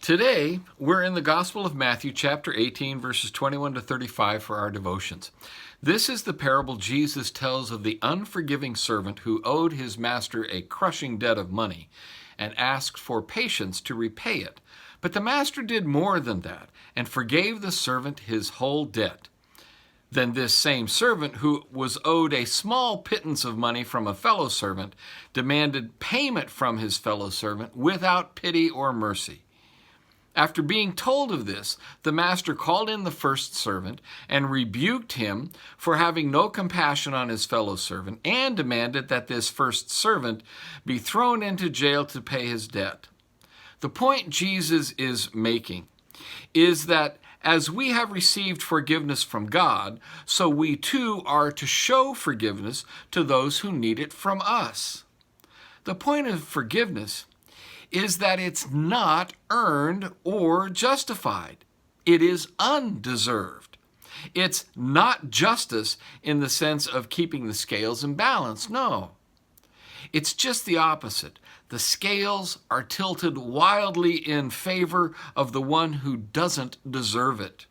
Today, we're in the Gospel of Matthew, chapter 18, verses 21 to 35 for our devotions. This is the parable Jesus tells of the unforgiving servant who owed his master a crushing debt of money and asked for patience to repay it. But the master did more than that and forgave the servant his whole debt. Then this same servant, who was owed a small pittance of money from a fellow servant, demanded payment from his fellow servant without pity or mercy. After being told of this, the master called in the first servant and rebuked him for having no compassion on his fellow servant, and demanded that this first servant be thrown into jail to pay his debt. The point Jesus is making is that as we have received forgiveness from God, so we too are to show forgiveness to those who need it from us. The point of forgiveness is that it's not earned or justified. It is undeserved. It's not justice in the sense of keeping the scales in balance. No. It's just the opposite. The scales are tilted wildly in favor of the one who doesn't deserve it.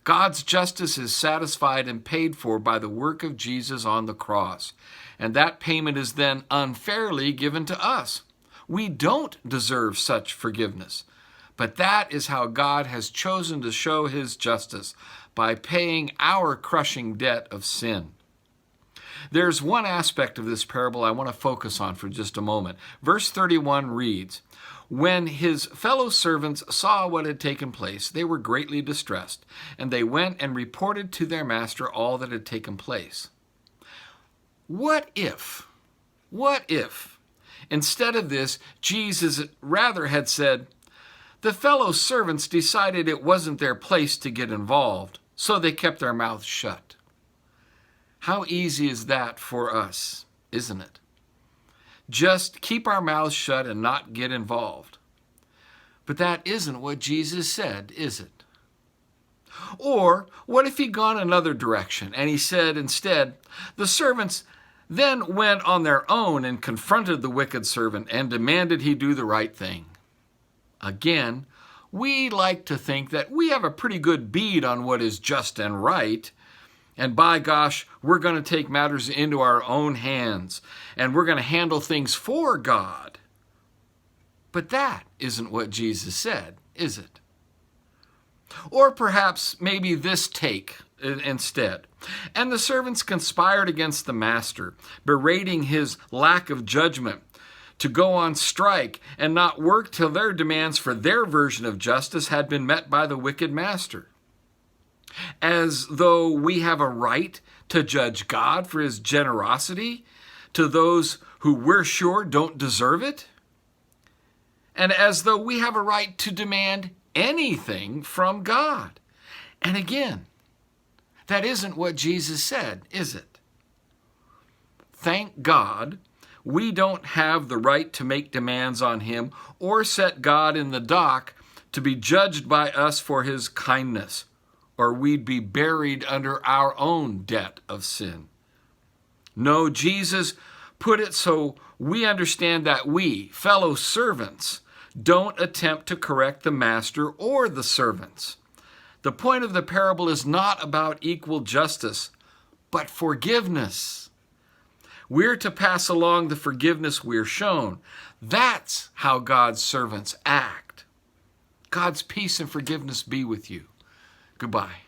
God's justice is satisfied and paid for by the work of Jesus on the cross, and that payment is then unfairly given to us. We don't deserve such forgiveness, but that is how God has chosen to show his justice, by paying our crushing debt of sin. There's one aspect of this parable I want to focus on for just a moment. Verse 31 reads, "When his fellow servants saw what had taken place, they were greatly distressed, and they went and reported to their master all that had taken place." What if, instead of this, Jesus rather had said, the fellow servants decided it wasn't their place to get involved, so they kept their mouths shut? How easy is that for us, isn't it? Just keep our mouths shut and not get involved. But that isn't what Jesus said, is it? Or what if he'd gone another direction and he said instead, the servants then went on their own and confronted the wicked servant and demanded he do the right thing? Again, we like to think that we have a pretty good bead on what is just and right, and by gosh, we're going to take matters into our own hands, and we're going to handle things for God. But that isn't what Jesus said, is it? Or perhaps maybe this take instead. And the servants conspired against the master, berating his lack of judgment, to go on strike and not work till their demands for their version of justice had been met by the wicked master. As though we have a right to judge God for his generosity to those who we're sure don't deserve it. And as though we have a right to demand anything from God. And again, that isn't what Jesus said, is it? Thank God we don't have the right to make demands on him or set God in the dock to be judged by us for his kindness, or we'd be buried under our own debt of sin. No, Jesus put it so we understand that we, fellow servants, don't attempt to correct the master or the servants. The point of the parable is not about equal justice, but forgiveness. We're to pass along the forgiveness we're shown. That's how God's servants act. God's peace and forgiveness be with you. Goodbye.